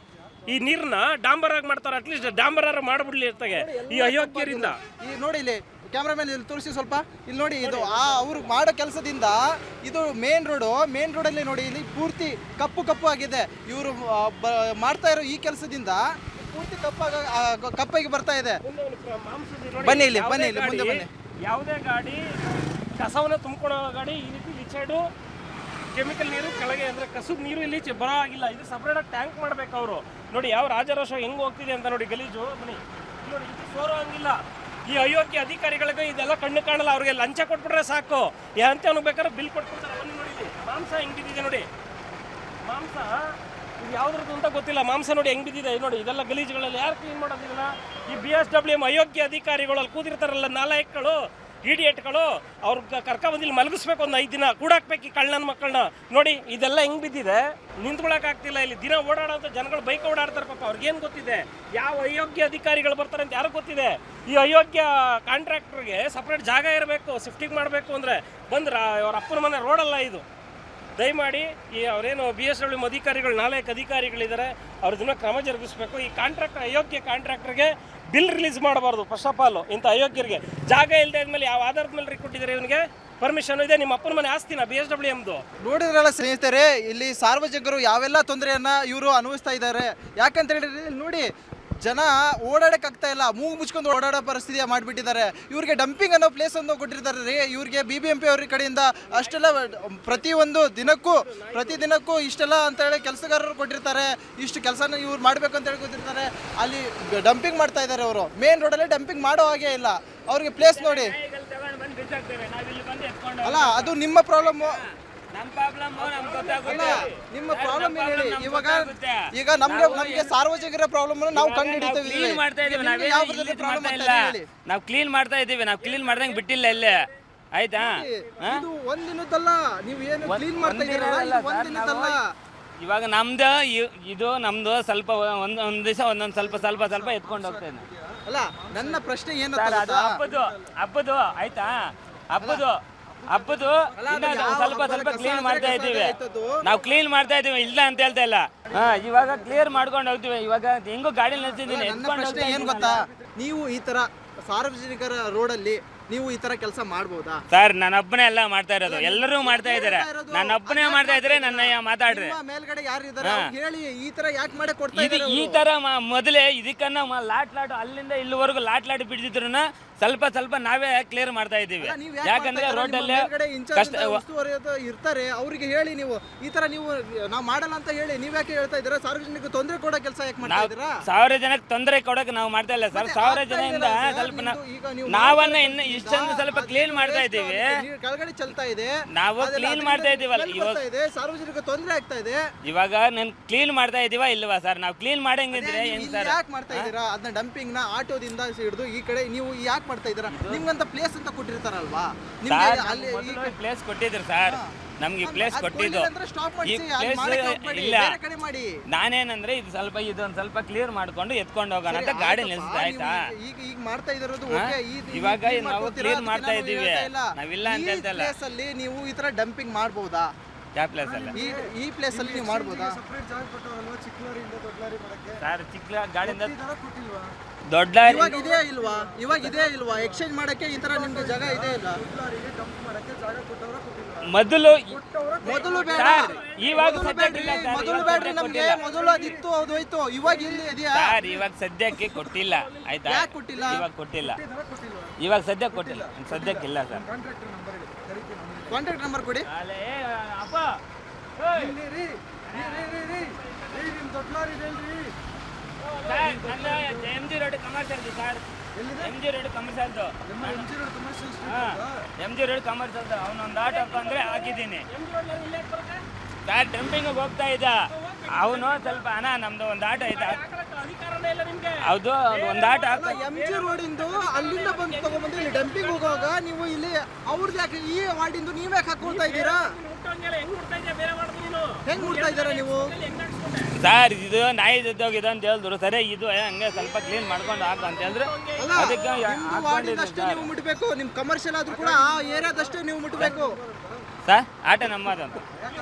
ಈ ನೀರನ್ನ ಡಾಂಬರ್ ಆಗಿ ಮಾಡ್ತಾರೆ. ಅಟ್ಲೀಸ್ಟ್ ಡಾಂಬರ್ ಮಾಡ್ಬಿಡ್ಲಿ ಇರ್ತಾಗೆ ಈ ಅಯೋಗ್ಯರಿಂದ. ಈ ನೋಡಿ, ಇಲ್ಲಿ ಕ್ಯಾಮ್ರಾಮನ್ ಇಲ್ಲಿ ತೋರಿಸಿ ಸ್ವಲ್ಪ. ಇಲ್ಲಿ ನೋಡಿ, ಇದು ಅವ್ರು ಮಾಡೋ ಕೆಲಸದಿಂದ ಇದು ಮೇನ್ ರೋಡಲ್ಲಿ ನೋಡಿ, ಇಲ್ಲಿ ಪೂರ್ತಿ ಕಪ್ಪು ಆಗಿದೆ. ಇವರು ಮಾಡ್ತಾ ಇರೋ ಈ ಕೆಲಸದಿಂದ ಪೂರ್ತಿ ಕಪ್ಪಾಗಿ ಬರ್ತಾ ಇದೆ. ಬನ್ನಿ ಇಲ್ಲಿ ಮುಂದೆ ಬನ್ನಿ. ಯಾವುದೇ ಗಾಡಿ ಕಸವನ್ನು ತುಂಬಿಕೊಳ್ಳೋ ಗಾಡಿ ಈ ರೀತಿ ಲಿಚೈಡು ಕೆಮಿಕಲ್ ನೀರು ಕೆಳಗೆ ಅಂದರೆ ಕಸದ ನೀರು ಇಲ್ಲಿ ಬರೋ ಆಗಿಲ್ಲ. ಇದು ಸಪ್ರೇಟಾಗಿ ಟ್ಯಾಂಕ್ ಮಾಡಬೇಕು ಅವರು. ನೋಡಿ ಯಾವ ರಾಜಾರೋಷ ಹೆಂಗೆ ಹೋಗ್ತಿದೆ ಅಂತ ನೋಡಿ, ಗಲೀಜು. ಬನ್ನಿ ನೋಡಿ, ಇದು ಸೋರೋ ಹಂಗಿಲ್ಲ. ಈ ಅಯೋಗ್ಯ ಅಧಿಕಾರಿಗಳಿಗೆ ಇದೆಲ್ಲ ಕಣ್ಣು ಕಾಣಲ್ಲ. ಅವ್ರಿಗೆ ಲಂಚ ಕೊಟ್ಬಿಟ್ರೆ ಸಾಕು, ಅಂತ ಬೇಕಾದ್ರೆ ಬಿಲ್ ಕೊಟ್ಬಿಡ್ತಾರೆ. ಬನ್ನಿ ನೋಡಿ, ಇಲ್ಲಿ ಮಾಂಸ ಹೆಂಗೆ ಬಿದ್ದಿದೆ ನೋಡಿ, ಮಾಂಸ ಇದು ಯಾವ್ದ್ರದ್ದು ಅಂತ ಗೊತ್ತಿಲ್ಲ. ಮಾಂಸ ನೋಡಿ ಹೆಂಗೆ ಬಿದ್ದಿದೆ ನೋಡಿ. ಇದೆಲ್ಲ ಗಲೀಜುಗಳಲ್ಲಿ ಯಾರು ಕ್ಲೀನ್ ಮಾಡೋದಿಲ್ಲ? ಈ BSWM ಅಯೋಗ್ಯ ಅಧಿಕಾರಿಗಳು ಅಲ್ಲಿ ಕೂತಿರ್ತಾರಲ್ಲ, ನಾಲಾಯಕ್ಗಳು, ಇಡಿಯೇಟ್ಗಳು, ಅವ್ರು ಕರ್ಕೊಂಡ್ಬಂದು ಇಲ್ಲಿ ಮಲಗಿಸ್ಬೇಕು. ಒಂದು 5 ದಿನ ಕೂಡಾಕ್ಬೇಕು ಈ ಕಳ್ಳನ ಮಕ್ಕಳನ್ನ. ನೋಡಿ ಇದೆಲ್ಲ ಹೆಂಗೆ ಬಿದ್ದಿದೆ, ನಿಂತ್ಕೊಳಕ್ಕಾಗ್ತಿಲ್ಲ. ಇಲ್ಲಿ ದಿನ ಓಡಾಡೋಂಥ ಜನಗಳು ಬೈಕ್ ಓಡಾಡ್ತಾರೆ ಪಾಪ. ಅವ್ರಿಗೇನು ಗೊತ್ತಿದೆ ಯಾವ ಅಯೋಗ್ಯ ಅಧಿಕಾರಿಗಳು ಬರ್ತಾರೆ ಅಂತ ಯಾರು ಗೊತ್ತಿದೆ? ಈ ಅಯೋಗ್ಯ ಕಾಂಟ್ರಾಕ್ಟರ್ಗೆ ಸಪ್ರೇಟ್ ಜಾಗ ಇರಬೇಕು. ಶಿಫ್ಟಿಂಗ್ ಮಾಡಬೇಕು ಅಂದರೆ ಬಂದ್ರೆ ಅವ್ರ ಅಪ್ಪನ ಮನೆ ರೋಡಲ್ಲ ಇದು. ದಯಮಾಡಿ ಈ ಅವರೇನು BSWM ಅಧಿಕಾರಿಗಳು, ನಾಲ್ಕು ಅಧಿಕಾರಿಗಳಿದ್ದಾರೆ, ಅವ್ರದನ್ನ ಕ್ರಮ ಜರುಗಿಸಬೇಕು. ಈ ಅಯೋಗ್ಯ ಕಾಂಟ್ರಾಕ್ಟರ್ಗೆ ಬಿಲ್ ರಿಲೀಸ್ ಮಾಡಬಾರ್ದು. ಫಸ್ಟ್ ಆಫ್ ಆಲ್ ಇಂಥ ಅಯೋಗ್ಯರಿಗೆ ಜಾಗ ಇಲ್ಲದೆ ಆದ್ಮೇಲೆ ಯಾವ ಆಧಾರದ ಮೇಲೆ ಕೊಟ್ಟಿದ್ದಾರೆ ಇವನಿಗೆ ಪರ್ಮಿಷನ್ ಇದೆ? ನಿಮ್ಮ ಅಪ್ಪನ ಮನೆ ಆಸ್ತಿನ BSWMದು? ನೋಡಿದ್ರಲ್ಲ ಸ್ನೇಹಿತರೆ, ಇಲ್ಲಿ ಸಾರ್ವಜನಿಕರು ಯಾವೆಲ್ಲ ತೊಂದರೆಯನ್ನ ಇವರು ಅನುಭವಿಸ್ತಾ ಇದ್ದಾರೆ. ಯಾಕಂತ ಹೇಳಿದ್ರೆ ನೋಡಿ, ಜನ ಓಡಾಡಕ್ಕಾಗ್ತಾ ಇಲ್ಲ, ಮೂಗು ಮುಚ್ಕೊಂಡು ಓಡಾಡೋ ಪರಿಸ್ಥಿತಿ ಮಾಡಿಬಿಟ್ಟಿದ್ದಾರೆ. ಇವ್ರಿಗೆ ಡಂಪಿಂಗ್ ಅನ್ನೋ ಪ್ಲೇಸ್ ಒಂದು ಕೊಟ್ಟಿರ್ತಾರೆ ರೀ. ಇವ್ರಿಗೆ BBMP ಅವ್ರ ಕಡೆಯಿಂದ ಅಷ್ಟೆಲ್ಲ ಪ್ರತಿದಿನಕ್ಕೂ ಇಷ್ಟೆಲ್ಲ ಅಂತ ಹೇಳಿ ಕೆಲಸಗಾರರು ಕೊಟ್ಟಿರ್ತಾರೆ. ಇಷ್ಟು ಕೆಲಸನ ಇವ್ರು ಮಾಡಬೇಕು ಅಂತ ಹೇಳಿ ಕೊಟ್ಟಿರ್ತಾರೆ. ಅಲ್ಲಿ ಡಂಪಿಂಗ್ ಮಾಡ್ತಾ ಇದ್ದಾರೆ ಅವರು. ಮೇನ್ ರೋಡಲ್ಲಿ ಡಂಪಿಂಗ್ ಮಾಡೋ ಹಾಗೆ ಇಲ್ಲ. ಅವ್ರಿಗೆ ಪ್ಲೇಸ್ ನೋಡಿ. ಅಲ್ಲ, ಅದು ನಿಮ್ಮ ಪ್ರಾಬ್ಲಮ್ಮು. ನಿಮ್ಮ ಪ್ರಾಬ್ಲಮ್ ಹೇಳಿ. ಈಗ ನಮ್ಗೆ ಸಾರ್ವಜನಿಕರ ಪ್ರಾಬ್ಲಮ್ ನಾವು ಕಂಡು ಹಿಡಿತೀವಿ. ನಾವು ಕ್ಲೀನ್ ಮಾಡ್ತಾ ಇದೀವಿ, ನಾವು ಕ್ಲೀನ್ ಮಾಡ್ದಂಗೆ ಬಿಟ್ಟಿಲ್ಲ ಇಲ್ಲೇ. ಆಯ್ತಾ? ಇದು ಒಂದಿನದಲ್ಲ, ನೀವು ಏನು ಕ್ಲೀನ್ ಮಾಡ್ತಾ ಇದ್ದೀರಲ್ಲ, ಒಂದಿನದಲ್ಲ. ಇವಾಗ ಇದು ನಮ್ದು ಸ್ವಲ್ಪ ಒಂದೊಂದು ದಿವಸ ಒಂದೊಂದು ಸ್ವಲ್ಪ ಎತ್ಕೊಂಡು ಹೋಗ್ತೇನೆ. ಅಲ್ಲ, ನನ್ನ ಪ್ರಶ್ನೆ ಏನು? ಹಬ್ಬದು ಆಯ್ತಾ? ಹಬ್ಬದು ಹಬ್ಬದು ಸ್ವಲ್ಪ ಸ್ವಲ್ಪ ಕ್ಲೀನ್ ಮಾಡ್ತಾ ಇದ್ದೀವಿ, ನಾವು ಕ್ಲೀನ್ ಮಾಡ್ತಾ ಇದೀವಿ, ಇಲ್ಲ ಅಂತ ಹೇಳ್ತಾ ಇಲ್ಲ. ಇವಾಗ ಕ್ಲಿಯರ್ ಮಾಡ್ಕೊಂಡು ಹೋಗ್ತೀವಿ. ಇವಾಗ ಹೆಂಗೋ ಗಾಡಿ ನಿಲ್ಸಿದ್ದೀನಿ, ಏನ್ ಗೊತ್ತಾ, ನೀವು ಈ ತರ ಸಾರ್ವಜನಿಕರ ರೋಡಲ್ಲಿ ನೀವು ಈ ತರ ಕೆಲಸ ಮಾಡ್ಬೋದಾ ಸರ್? ನಾನೊಬ್ಬನೇ ಎಲ್ಲ ಮಾಡ್ತಾ ಇರೋದು, ಎಲ್ಲರೂ ಮಾಡ್ತಾ ಇದಾರೆ, ನಾನೊಬ್ಬನೇ ಮಾಡ್ತಾ ಇದ್ರೆ ನನ್ನ ಮಾತಾಡ್ರಿ. ಮೇಲ್ಗಡೆ ಯಾರು ಇದಾರೆ ಹೇಳಿ, ಈ ತರ ಯಾಕೆ ಮಾಡಿ ಕೊಡ್ತಾ ಇದು ಈ ತರ ಮೊದಲೇ ಇದಕ್ಕನ್ನ ಲಾಟ್ ಅಲ್ಲಿಂದ ಇಲ್ಲಿವರೆಗೂ ಲಾಟ್ ಬಿಡ್ತಿದ್ರು ಸ್ವಲ್ಪ ಸ್ವಲ್ಪ ನಾವೇ ಕ್ಲಿಯರ್ ಮಾಡ್ತಾ ಇದ್ದೀವಿ. ಯಾಕಂದ್ರೆ ರೋಡ್ ಅಲ್ಲಿ ಕಷ್ಟ ಇರ್ತಾರೆ, ಅವ್ರಿಗೆ ಹೇಳಿ ನೀವು ಈ ತರ ನೀವು ನಾವು ಮಾಡಲ್ಲ ಅಂತ ಹೇಳಿ. ನೀವ್ ಯಾಕೆ ಹೇಳ್ತಾ ಇದ್ದೀರಾ? ಸಾರ್ವಜನಿಕ ತೊಂದರೆ ಕೊಡೋ ಕೆಲಸ ಯಾಕೆ ಮಾಡ್ತಾ ಇದ್ದೀರಾ? 1000 ಜನಕ್ಕೆ ತೊಂದರೆ ಕೊಡಕ್ಕೆ ನಾವು ಮಾಡ್ತಾ ಇಲ್ಲ ಸರ್. 1000 ಜನದಿಂದ ಸ್ವಲ್ಪ ನಾವನ್ನ ಇನ್ನು ಇಷ್ಟೊಂದು ಸ್ವಲ್ಪ ಕ್ಲೀನ್ ಮಾಡ್ತಾ ಇದ್ದೀವಿ. ಕೆಳಗಡೆ ಚಲ್ತಾ ಇದೆ, ನಾವು ಕ್ಲೀನ್ ಮಾಡ್ತಾ ಇದೀವಲ್ಲ ಇವಾಗ. ಸಾರ್ವಜನಿಕ ತೊಂದರೆ ಆಗ್ತಾ ಇದೆ. ಇವಾಗ ನಾನು ಕ್ಲೀನ್ ಮಾಡ್ತಾ ಇದೀವಾ ಇಲ್ವಾ ಸರ್? ನಾವು ಕ್ಲೀನ್ ಮಾಡಂಗಿದ್ರೆ ಏನ್ ಸರ್? ಯಾಕೆ ಮಾಡ್ತಾ ಇದ್ದೀರಾ ಅದನ್ನ? ಡಂಪಿಂಗ್ ನ ಆಟೋದಿಂದ ಹಿಡಿದು ಈ ಕಡೆ ನೀವು ಯಾಕೆ ಮಾಡ್ತಾ ಇದ್ದೀರಾ? ನಿಮ್ಗಂತ ಪ್ಲೇಸ್ ಅಂತ ಕೊಟ್ಟಿರ್ತಾರಲ್ವಾ? ಅಲ್ಲಿ ಪ್ಲೇಸ್ ಕೊಟ್ಟಿದ್ರು ಸರ್, ನಮ್ಗೆ ಪ್ಲೇಸ್ ಕೊಟ್ಟಿದ್ದು. ಈ ಪ್ಲೇಸ್ ಇಲ್ಲ, ನಾನೇನಂದ್ರೆ ಇದು ಸ್ವಲ್ಪ ಇದೊಂದು ಸ್ವಲ್ಪ ಕ್ಲಿಯರ್ ಮಾಡ್ಕೊಂಡು ಎತ್ಕೊಂಡು ಹೋಗೋಣ ಅಂತ ಗಾಡಿ ನಿಲ್ಸ್ತಾ ಆಯ್ತಾ. ಈಗ ಮಾಡ್ತಾ ಇರೋದು ಇವಾಗ ನಾವು ಕ್ಲಿಯರ್ ಮಾಡ್ತಾ ಇದೀವಿ, ನಾವಿಲ್ಲ ಅಂತ ಹೇಳ್ತಾ ಇಲ್ಲ. ಪ್ಲೇಸ್ ಅಲ್ಲಿ ನೀವು ಈ ತರ ಡಂಪಿಂಗ್ ಮಾಡಬಹುದಾ? ಯಾವ ಪ್ಲೇಸ್ ಅಲ್ಲ ಈ ಪ್ಲೇಸ್ ಅಲ್ಲಿ ನೀವು ಮಾಡಬಹುದಾ ಸರ್? ಚಿಕ್ಕ ಗಾಡಿಯಿಂದ ದೊಡ್ಡ ಇವಾಗ ಇದೇ ಇಲ್ವಾ ಎಕ್ಸ್ಚೇಂಜ್ ಮಾಡಕ್ಕೆ? ಈ ತರ ನಿಮ್ಗೆ ಜಾಗ ಇದೆ ಇಲ್ಲ? ಮೊದಲು ಬೇಡ, ಇವಾಗ ಸದ್ಯಕ್ಕಿಲ್ಲ ಮೊದಲು ಬೇಡ್ರಿ ನಮ್ಗೆ. ಮೊದಲು ಅದಿತ್ತು, ಅದು ಹೋಯ್ತು. ಇವಾಗ ಇಲ್ಲಿ ಇದೆಯಾ ಸರ್? ಇವಾಗ ಸದ್ಯಕ್ಕೆ ಕೊಟ್ಟಿಲ್ಲ ಆಯ್ತಾ? ಯಾಕೆ ಕೊಟ್ಟಿಲ್ಲ? ಇವಾಗ ಕೊಟ್ಟಿಲ್ಲ, ಇವಾಗ ಸದ್ಯಕ್ಕೆ ಕೊಟ್ಟಿಲ್ಲ, ಸದ್ಯಕ್ಕಿಲ್ಲ ಸರ್. ಕಾಂಟ್ಯಾಕ್ಟ್ ನಂಬರ್ ಕೊಡಿ. MG road commercial sir, MG road commercial, MG road commercial. ಅವನೊಂದು ಆಟೋ ಅಂದ್ರೆ ಹಾಕಿದ್ದೀನಿ ಸರ್, ಡಂಪಿಂಗ್ ಹೋಗ್ತಾ ಇದ್ದ ಅವನು. ಸ್ವಲ್ಪ ಅಣ್ಣ ನಮ್ದು ಒಂದು ಆಟೋ ಐತಾ? ಹೌದು, ಒಂದು ಆಟೋ. MG ರೋಡಿಂದು ಅಲ್ಲಿಂದ ಬಂದು ತಗೊಂಡ್ಬಂದ್ರೆ ಇಲ್ಲಿ ಡಂಪಿಂಗ್ ಹೋಗುವಾಗ ನೀವು ಇಲ್ಲಿ ಅವ್ರದ್ದು ಯಾಕೆ ಈ ವಾರ್ಡಿಂದು ನೀವ್ ಯಾಕೆ ಹಾಕೊಳ್ತಾ ಇದ್ದೀರಾ? ಹೆಂಗ್ ಮುಡ್ತಾ ಇದ್ದೀರಾ ನೀವು ಸರ್? ಇದು ನಾಯಿ ಜೊತೆಗಿದೆ ಅಂತ ಹೇಳಿದ್ರು ಸರಿ, ಇದು ಹಂಗೆ ಸ್ವಲ್ಪ ಕ್ಲೀನ್ ಮಾಡ್ಕೊಂಡು ಹಾಕು ಅಂತ ಹೇಳಿದ್ರು. ಅದಕ್ಕೆ ವಾರ್ಡಿನಷ್ಟೇ ನೀವು ಮುಟ್ಬೇಕು. ನಿಮ್ ಕಮರ್ಷಿಯಲ್ ಆದ್ರೂ ಕೂಡ ಆ ಏರಿಯಾದಷ್ಟೇ ನೀವು ಮುಟ್ಬೇಕು ಸರ್. ಆಟೋ ನಮ್ಮದು ಅಂತ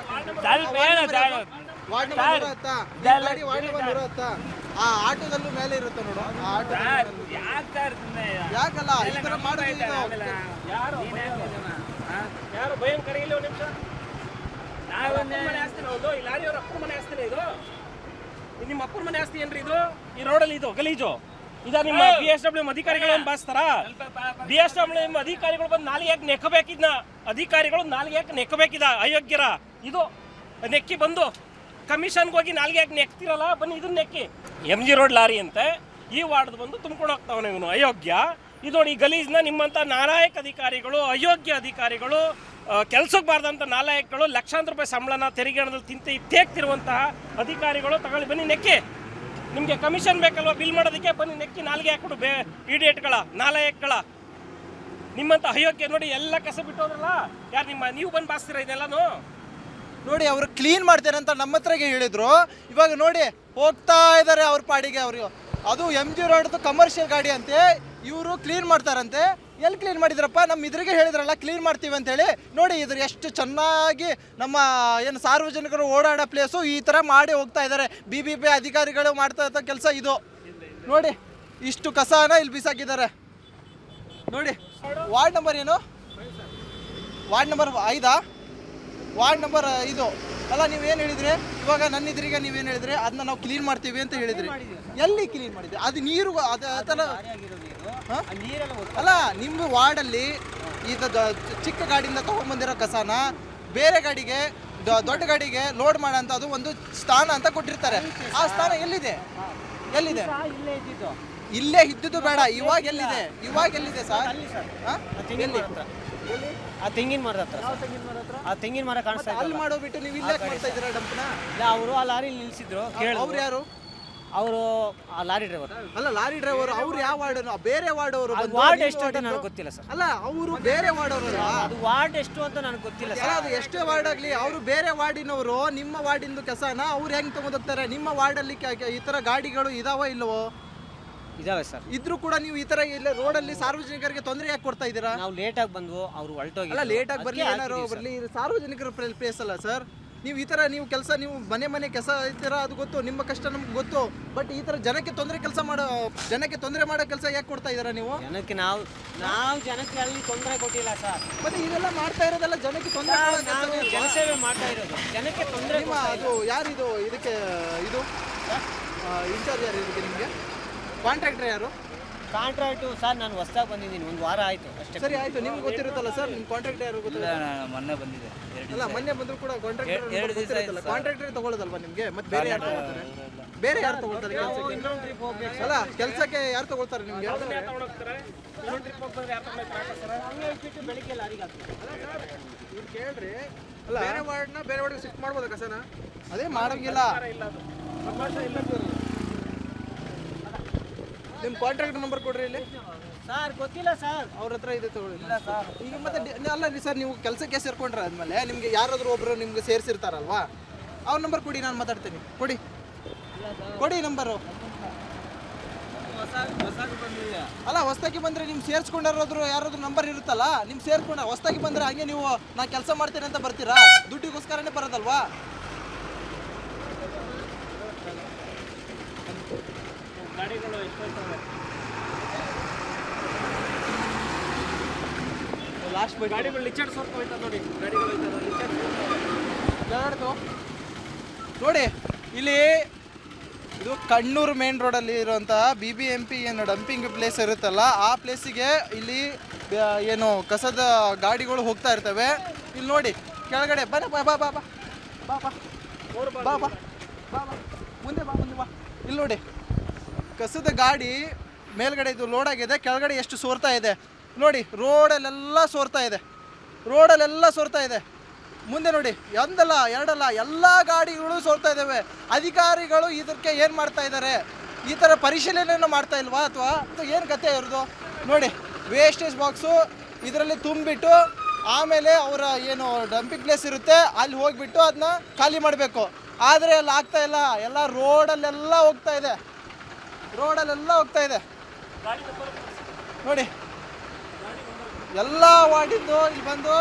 ಸ್ವಲ್ಪ ಏನು ಸರ್? ವಾರ್ಡ್ ನಂಬರ್ 110 ಆ ಆಟೋದಲ್ಲೂ ಮೇಲೆ ಇರುತ್ತೆ ನೋಡು. ಆ ಆಟೋ ಯಾಕಲ್ಲ ಈ ತರ ಮಾಡೋದು? ಯಾರು ಭಯಂ ಕರೆಯಿಲ್ಲ ಒಂದು ನಿಮಿಷ. ಲಾರಿಯವ್ರ ಅಪ್ಪನ ಮನೆ ಆಸ್ತಿನೇ ಇದು? ನಿಮ್ಮ ಅಪ್ಪನ ಮನೆ ಆಸ್ತಿ ಏನ್ರಿ ಇದು? ಈ ರೋಡಲ್ಲಿ ಇದು ಗಲೀಜು ಇದ? ನಿಮ್ಮ BSW ಅಧಿಕಾರಿಗಳು ಬಾಸ್ತಾರ? BSW ಅಧಿಕಾರಿಗಳು ಬಂದು ನಾಲಿಗೆ ನೆಕ್ಕಬೇಕಿದ್ನ, ಅಧಿಕಾರಿಗಳು ನಾಲಿಗೆ ನೆಕ್ಕಬೇಕಿದ ಅಯೋಗ್ಯರ. ಇದು ನೆಕ್ಕಿ ಬಂದು ಕಮಿಷನ್ಗೆ ಹೋಗಿ ನಾಲ್ಗೆ ನೆಕ್ತಿರಲ್ಲ, ಬನ್ನಿ ಇದನ್ನ ನೆಕ್ಕಿ. MG ರೋಡ್ ಲಾರಿ ಅಂತೆ ಈ ವಾರ್ಡ್ ಬಂದು ತುಂಬ್ಕೊಂಡು ಹೋಗ್ತಾವನೆ ಇವನು ಅಯೋಗ್ಯ. ಇದು ನೋಡಿ, ಈ ಗಲೀಜ್ನ ನಿಮ್ಮಂಥ ನಾಲಾಯಕ ಅಧಿಕಾರಿಗಳು, ಅಯೋಗ್ಯ ಅಧಿಕಾರಿಗಳು, ಕೆಲ್ಸಕ್ಕೆ ಬಾರ್ದಂಥ ನಾಲಾಯಕಗಳು, ಲಕ್ಷಾಂತರ ರೂಪಾಯಿ ಸಂಬಳನ ತೆರಿಗೆ ಹಣದಲ್ಲಿ ತೇಗ್ತಿರುವಂತಹ ಅಧಿಕಾರಿಗಳು ತಗೊಳ್ಳಿ, ಬನ್ನಿ ನೆಕ್ಕಿ. ನಿಮಗೆ ಕಮಿಷನ್ ಬೇಕಲ್ವಾ ಬಿಲ್ ಮಾಡೋದಕ್ಕೆ? ಬನ್ನಿ ನೆಕ್ಕಿ ನಾಲ್ಗೆ ಹಾಕ್ಬಿಡು ಇಡಿಯೇಟ್ಗಳ, ನಾಲಾಯಕಗಳ. ನಿಮ್ಮಂಥ ಅಯೋಗ್ಯ ನೋಡಿ ಎಲ್ಲ ಕಸ ಬಿಟ್ಟೋದ್ರಲ್ಲ, ಯಾರು ನೀವು ಬಂದು ಬಾಸ್ತೀರ ಇದೆಲ್ಲಾನು? ನೋಡಿ, ಅವರು ಕ್ಲೀನ್ ಮಾಡ್ತೇನೆ ಅಂತ ನಮ್ಮ ಹತ್ರಗೆ ಹೇಳಿದ್ರು. ಇವಾಗ ನೋಡಿ ಹೋಗ್ತಾ ಇದ್ದಾರೆ ಅವ್ರ ಪಾಡಿಗೆ. ಅವ್ರಿಗೆ ಅದು MG ರೋಡ್ದು ಕಮರ್ಷಿಯಲ್ ಗಾಡಿ ಅಂತೆ, ಇವರು ಕ್ಲೀನ್ ಮಾಡ್ತಾರಂತೆ. ಎಲ್ಲಿ ಕ್ಲೀನ್ ಮಾಡಿದ್ರಪ್ಪ? ನಮ್ಮ ಇದ್ರಿಗೆ ಹೇಳಿದ್ರಲ್ಲ ಕ್ಲೀನ್ ಮಾಡ್ತೀವಿ ಅಂತೇಳಿ. ನೋಡಿ ಇದ್ರ ಎಷ್ಟು ಚೆನ್ನಾಗಿ ನಮ್ಮ ಏನು ಸಾರ್ವಜನಿಕರು ಓಡಾಡೋ ಪ್ಲೇಸು ಈ ಥರ ಮಾಡಿ ಹೋಗ್ತಾ ಇದ್ದಾರೆ. BBP ಅಧಿಕಾರಿಗಳು ಮಾಡ್ತಾ ಇದ್ದ ಕೆಲಸ ಇದು. ನೋಡಿ ಇಷ್ಟು ಕಸನ ಇಲ್ಲಿ ಬಿಸಾಕಿದ್ದಾರೆ ನೋಡಿ. ವಾರ್ಡ್ ನಂಬರ್ ಏನು? Ward number 5. ವಾರ್ಡ್ ನಂಬರ್ 5 ಅಲ್ಲ. ನೀವೇನು ಹೇಳಿದ್ರಿ ಇವಾಗ? ನನ್ನ ಇದ್ರಿಗೆ ನೀವೇನು ಹೇಳಿದ್ರಿ? ಅದನ್ನ ನಾವು ಕ್ಲೀನ್ ಮಾಡ್ತೀವಿ ಅಂತ ಹೇಳಿದ್ರಿ. ಎಲ್ಲಿ ಕ್ಲೀನ್ ಮಾಡಿದ್ರಿ? ಅದು ನೀರು ಅದಲ್ಲ ಅಲ್ಲ. ನಿಮ್ಮ ವಾರ್ಡಲ್ಲಿ ಇದು ಚಿಕ್ಕ ಗಾಡಿಯಿಂದ ತೊಗೊಂಡ್ಬಂದಿರೋ ಕಸನ ಬೇರೆ ಗಾಡಿಗೆ, ದೊಡ್ಡ ಗಾಡಿಗೆ ಲೋಡ್ ಮಾಡೋಂಥದ್ದು ಒಂದು ಸ್ಥಾನ ಅಂತ ಕೊಟ್ಟಿರ್ತಾರೆ. ಆ ಸ್ಥಾನ ಎಲ್ಲಿದೆ? ಇಲ್ಲೇ ಇದ್ದಿದ್ದು ಬೇಡ. ಇವಾಗ ಎಲ್ಲಿದೆ ಸರ್? ಆ ತೆಂಗಿನ ಮರದ ಹತ್ರ. ಆ ತೆಂಗಿನ ಮರ ಕಾಣಿಸ್ತಾ ಇದೆ. ಅಲ್ಲಿ ಮಾಡೋ ಬಿಟ್ಟು ನೀವು ಇಲ್ಲೇ ಮಾಡ್ತಾ ಇದ್ದೀರಾ ಡಂಪ್ನ? ಇಲ್ಲ, ಅವರು ಆ ಲಾರಿ ನಿಲ್ಸಿದ್ರು. ಅವ್ರು ಯಾರು? ಅವರು ಆ ಲಾರಿ ಡ್ರೈವರ್. ಅಲ್ಲ, ಲಾರಿ ಡ್ರೈವರ್. ಅವ್ರು ಯಾವ ವಾರ್ಡ್? ಬೇರೆ ವಾರ್ಡ್ ಅವರು. ವಾರ್ಡ್ ಎಷ್ಟು ಅಂತ ನನಗೆ ಗೊತ್ತಿಲ್ಲ ಸರ್. ಅಲ್ಲ, ಅವರು ಬೇರೆ ವಾರ್ಡ್ ಅವರು. ಅದು ವಾರ್ಡ್ ಎಷ್ಟು ಅಂತ ನನಗೆ ಗೊತ್ತಿಲ್ಲ ಸರ್. ಅದು ಎಷ್ಟೇ ವಾರ್ಡ್ ಆಗಲಿ, ಅವರು ಬೇರೆ ವಾರ್ಡಿನವರು. ನಿಮ್ಮ ವಾರ್ಡಿಂದು ಕಸನ ಅವ್ರು ಹೆಂಗ್ ತಗೊಂಡೋಗ್ತಾರೆ? ನಿಮ್ಮ ವಾರ್ಡಲ್ಲಿ ಈ ತರ ಗಾಡಿಗಳು ಇದಾವ ಇಲ್ಲವೋ? ಇದಾವೆ ಸರ್. ಇದ್ರೂ ಕೂಡ ನೀವು ಈ ತರ ಇಲ್ಲ ರೋಡಲ್ಲಿ ಸಾರ್ವಜನಿಕರಿಗೆ ತೊಂದರೆ ಯಾಕೆ ಕೊಡ್ತಾ ಇದ್ದೀರಾ? ನಾವು ಲೇಟಾಗಿ ಬಂದ್ವು, ಅವ್ರು ಹೊರಟೋಗಿ. ಅಲ್ಲ ಲೇಟಾಗಿ ಬರಲಿ ಏನಾರು ಬರಲಿ, ಇದು ಸಾರ್ವಜನಿಕರ ಪ್ಲೇಸ್ ಅಲ್ಲ ಸರ್. ನೀವು ಈ ಥರ ನೀವು ಕೆಲಸ, ನೀವು ಮನೆ ಕೆಲಸ ಇರ್ತೀರಾ, ಅದು ಗೊತ್ತು, ನಿಮ್ಮ ಕಷ್ಟ ನಮ್ಗೆ ಗೊತ್ತು. ಬಟ್ ಈ ಥರ ಜನಕ್ಕೆ ತೊಂದರೆ ಮಾಡೋ ಕೆಲಸ ಯಾಕೆ ಕೊಡ್ತಾ ಇದ್ದೀರಾ ನೀವು? ಜನಕ್ಕೆ ನಾವು ಜನಕ್ಕೆ ಅಲ್ಲಿ ತೊಂದರೆ ಕೊಟ್ಟಿಲ್ಲ ಸರ್. ಮತ್ತೆ ಇದೆಲ್ಲ ಮಾಡ್ತಾ ಇರೋದೆಲ್ಲ ಜನಕ್ಕೆ ತೊಂದರೆ ನಾವು ಜನಸೇವೆ ಮಾಡ್ತಾ ಇರೋದು, ಜನಕ್ಕೆ ತೊಂದರೆ. ಅದು ಯಾರಿದು ಇದಕ್ಕೆ ಇದು ಇನ್ಚಾರ್ಜ್ ಯಾರು ಇದಕ್ಕೆ? ನಿಮಗೆ ಕಾಂಟ್ರಾಕ್ಟರ್ ಯಾರು? ಕಾಂಟ್ರಾಕ್ಟು ಸರ್ ನಾನು ಹೊಸ್ದಾಗಿ ಬಂದಿದ್ದೀನಿ, 1 ವಾರ ಆಯಿತು ಅಷ್ಟೇ. ಸರಿ ಆಯಿತು, ನಿಮ್ಗೆ ಗೊತ್ತಿರುತ್ತಲ್ಲ ಸರ್, ನಿಮ್ಮ ಕಾಂಟ್ರಾಕ್ಟರ್ ಯಾರು ಗೊತ್ತಿಲ್ಲ? ಮೊನ್ನೆ ಬಂದಿದೆ. ಅಲ್ಲ ಮೊನ್ನೆ ಬಂದರೂ ಕೂಡ ಕಾಂಟ್ರಾಕ್ಟರ್ ತಗೊಳ್ಳೋದಲ್ವಾ ನಿಮಗೆ? ಮತ್ತೆ ಬೇರೆ ಯಾರು ತಗೊಳ್ತಾರೆ? ಬೇರೆ ಯಾರು ತಗೊಳ್ತಾರೆ ಕೆಲಸಕ್ಕೆ? ಇನ್ನೊಂದು ಟ್ರಿಪ್ ಹೋಗ್ಬೇಕು. ಅಲ್ಲ ಕೆಲಸಕ್ಕೆ ಯಾರು ತಗೊಳ್ತಾರೆ ನಿಮಗೆ? ಇನ್ನೊಂದು ಟ್ರಿಪ್ ಹೋಗ್ಬೇಕು. ಬೆಳಿಗ್ಗೆ ಲಾರಿಗೆ ಇವ್ರು ಕೇಳ್ರಿ, ಅಲ್ಲ ಬೇರೆ ವಾರ್ಡ್ಗೆ ಶಿಫ್ಟ್ ಮಾಡ್ಬೋದಾ ಕಸನ? ಅದೇ ಮಾಡೋಂಗಿಲ್ಲ. ನಿಮ್ಮ ಕಾಂಟ್ರಾಕ್ಟ್ ನಂಬರ್ ಕೊಡ್ರಿ ಇಲ್ಲಿ. ಸರ್ ಗೊತ್ತಿಲ್ಲ ಸರ್, ಅವ್ರ ಹತ್ರ ಇದೆ ತಗೊಳ್ಳಿ. ಈಗ ಮತ್ತೆ ಅಲ್ಲ ರೀ ಸರ್, ನೀವು ಕೆಲಸಕ್ಕೆ ಸೇರ್ಕೊಂಡ್ರೆ ಆದ್ಮೇಲೆ ನಿಮಗೆ ಯಾರಾದರೂ ಒಬ್ಬರು ನಿಮ್ಗೆ ಸೇರಿಸಿರ್ತಾರಲ್ವಾ, ಅವ್ರ ನಂಬರ್ ಕೊಡಿ, ನಾನು ಮಾತಾಡ್ತೀನಿ. ಕೊಡಿ ನಂಬರು. ಅಲ್ಲ ಹೊಸ್ದಾಗಿ ಬಂದರೆ ನಿಮ್ಗೆ ಸೇರಿಸ್ಕೊಂಡಿರೋದ್ರು ಯಾರಾದ್ರೂ ನಂಬರ್ ಇರುತ್ತಲ್ಲ, ನಿಮ್ಗೆ ಸೇರ್ಕೊಂಡ ಹೊಸ್ದಾಗಿ ಬಂದರೆ ಹಂಗೆ ನೀವು ನಾ ಕೆಲಸ ಮಾಡ್ತೇನೆ ಅಂತ ಬರ್ತೀರಾ? ದುಡ್ಡಿಗೋಸ್ಕರನೇ ಬರೋದಲ್ವಾ? ಗಾಡಿಗಳು ಎಷ್ಟೊಯ್ತವೆ ಲಾಸ್ಟ್ ಗಾಡಿಗಳು ಲಿಚರ್ಡ್ ಸ್ವಲ್ಪ ಹೋಯ್ತದೆ ನೋಡಿ, ಗಾಡಿಗಳು ನೋಡಿ ಇಲ್ಲಿ ಇದು ಕಣ್ಣೂರು ಮೇನ್ ರೋಡಲ್ಲಿ ಇರುವಂತಹ BBMP ಏನು ಡಂಪಿಂಗ್ ಪ್ಲೇಸ್ ಇರುತ್ತಲ್ಲ, ಆ ಪ್ಲೇಸಿಗೆ ಇಲ್ಲಿ ಏನು ಕಸದ ಗಾಡಿಗಳು ಹೋಗ್ತಾ ಇರ್ತವೆ. ಇಲ್ಲಿ ನೋಡಿ ಕೆಳಗಡೆ ಬಾ ಬಾ ಬಾ ಬಾ ಬಾ ಬಾ ಬಾ ಬಾ ಬಾ ಮುಂದೆ ಬಾ. ಇಲ್ಲಿ ನೋಡಿ ಕಸದ ಗಾಡಿ ಮೇಲ್ಗಡೆ ಇದು ಲೋಡ್ ಆಗಿದೆ, ಕೆಳಗಡೆ ಎಷ್ಟು ಸೋರ್ತಾ ಇದೆ ನೋಡಿ. ರೋಡಲ್ಲೆಲ್ಲ ಸೋರ್ತಾ ಇದೆ. ಮುಂದೆ ನೋಡಿ, ಒಂದಲ್ಲ ಎರಡಲ್ಲ ಎಲ್ಲ ಗಾಡಿಗಳು ಸೋರ್ತಾ ಇದ್ದಾವೆ. ಅಧಿಕಾರಿಗಳು ಇದಕ್ಕೆ ಏನು ಮಾಡ್ತಾ ಇದ್ದಾರೆ? ಈ ಥರ ಪರಿಶೀಲನೆಯನ್ನು ಮಾಡ್ತಾ ಇಲ್ವಾ? ಅಥವಾ ಏನು ಕತೆ ಇರೋದು ನೋಡಿ. ವೇಸ್ಟೇಜ್ ಬಾಕ್ಸು ಇದರಲ್ಲಿ ತುಂಬಿಬಿಟ್ಟು ಆಮೇಲೆ ಅವರ ಏನು ಡಂಪಿಂಗ್ ಪ್ಲೇಸ್ ಇರುತ್ತೆ ಅಲ್ಲಿ ಹೋಗಿಬಿಟ್ಟು ಅದನ್ನ ಖಾಲಿ ಮಾಡಬೇಕು. ಆದರೆ ಅಲ್ಲಿ ಆಗ್ತಾ ಇಲ್ಲ, ಎಲ್ಲ ರೋಡಲ್ಲೆಲ್ಲ ಹೋಗ್ತಾ ಇದೆ ನೋಡಿ. ಎಲ್ಲ ವಾರ್ಡಿಂದು ಇಲ್ಲಿ ಬಂದು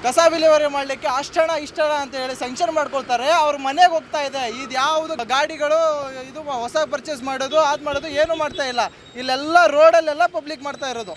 ಕಸ ವಿಲೇವಾರಿ ಮಾಡಲಿಕ್ಕೆ ಅಷ್ಟಣ ಇಷ್ಟಣ ಅಂತ ಹೇಳಿ ಸ್ಯಾಂಕ್ಷನ್ ಮಾಡ್ಕೊಳ್ತಾರೆ. ಅವ್ರ ಮನೆಗೆ ಹೋಗ್ತಾ ಇದೆ. ಇದು ಯಾವುದು ಗಾಡಿಗಳು ಇದು ಹೊಸ ಪರ್ಚೇಸ್ ಮಾಡೋದು, ಅದು ಮಾಡೋದು ಏನೂ ಮಾಡ್ತಾ ಇಲ್ಲ. ಇಲ್ಲೆಲ್ಲ ರೋಡಲ್ಲೆಲ್ಲ ಪಬ್ಲಿಕ್ ಮಾಡ್ತಾ ಇರೋದು.